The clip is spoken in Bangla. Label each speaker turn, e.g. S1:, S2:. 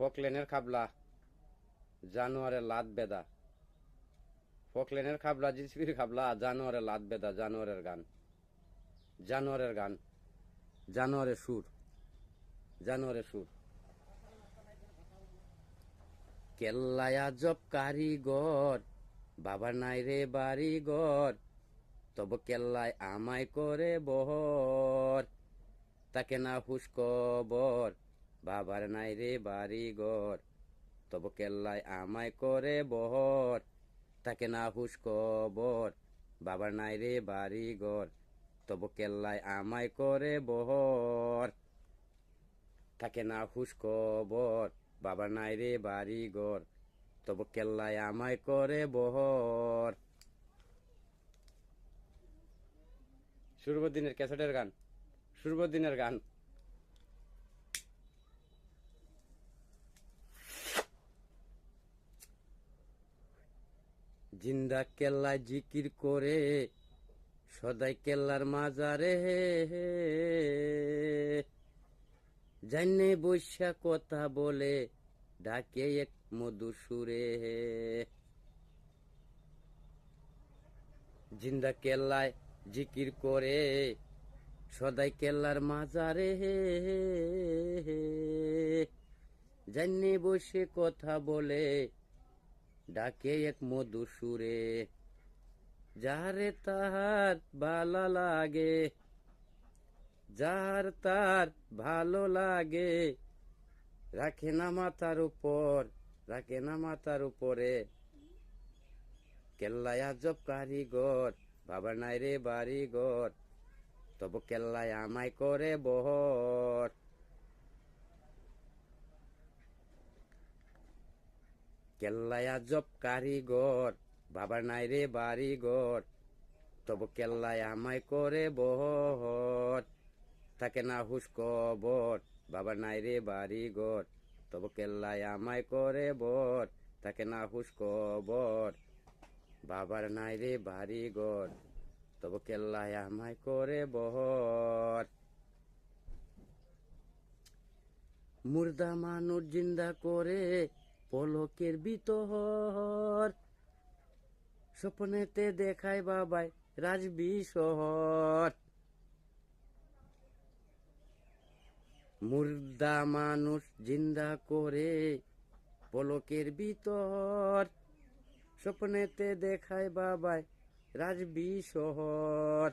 S1: ফকলেনের খাবলা জানোয়ারের লাত বেদা। ফকলেনের খাবলা জিসিবির খাবলা জানোয়ারের লাত বেদা। জানোয়ারের গান, জানোয়ারের গান, জানোয়ারের সুর, জানোয়ারের সুর। কেল্লায় আজব কারিগর, বাবার নাই রে বাড়িঘর, তব কেল্লায় আমায় করে বহর। তাকে না হুশ কবর, বাবার নাই রে বাড়িঘর, তব কেল্লায় আমায় করে বহর। তাকে না হুশ কবর, বাবার নাই রে বাড়িঘর, তব কেল্লায় আমায় করে বহর। তাকে না হুশ কবর, বাবার নাই রে বাড়িঘর, তব কেল্লায় আমায় করে বহর। সুরবদ্দিনের ক্যাসেটের গান, সুরবদ্দিনের গান। জিন্দা কেল্লায় জিকির করে, সদাই কেল্লার মাজারে, জানে বৈশা কথা বলে, ডাকে এক মধুর সুরে। জিন্দা কেল্লায় জিকির করে, সদাই কেল্লার মাজারে, জানে বসে কথা বলে, ডাকে এক মধুর সুরে। যারে তাহার ভালো লাগে, যার তার ভালো লাগে, রাখে না মাথার উপর, রাখে না মাথার উপরে। কেল্লায় আজব কারিগর, বাবার নাই রে বাড়িঘর, তবু কেল্লায় আমায় করে বহর। কেল্লায় আজব কারিগর, বাবার নাই রে বাড়িঘর, তবু কেল্লায় আমায় করে বহর। তাকে না হুশ কবর, বাবার নাই রে বাড়িঘর, তবু কেল্লায় আমায় করে বর। তাকে না হুশ কবর, বাবার নাই রে বাড়িঘর, তবু কেল্লায় আমায় করে বহর। মুর্দা মানুষ জিন্দা করে, পলকের ভিতর, স্বপ্নেতে দেখায় বাবাই রাজবি শহর। মুর্দা মানুষ জিন্দা করে, পলকের ভিতর, স্বপ্নেতে দেখায় বাবাই রাজবি শহর।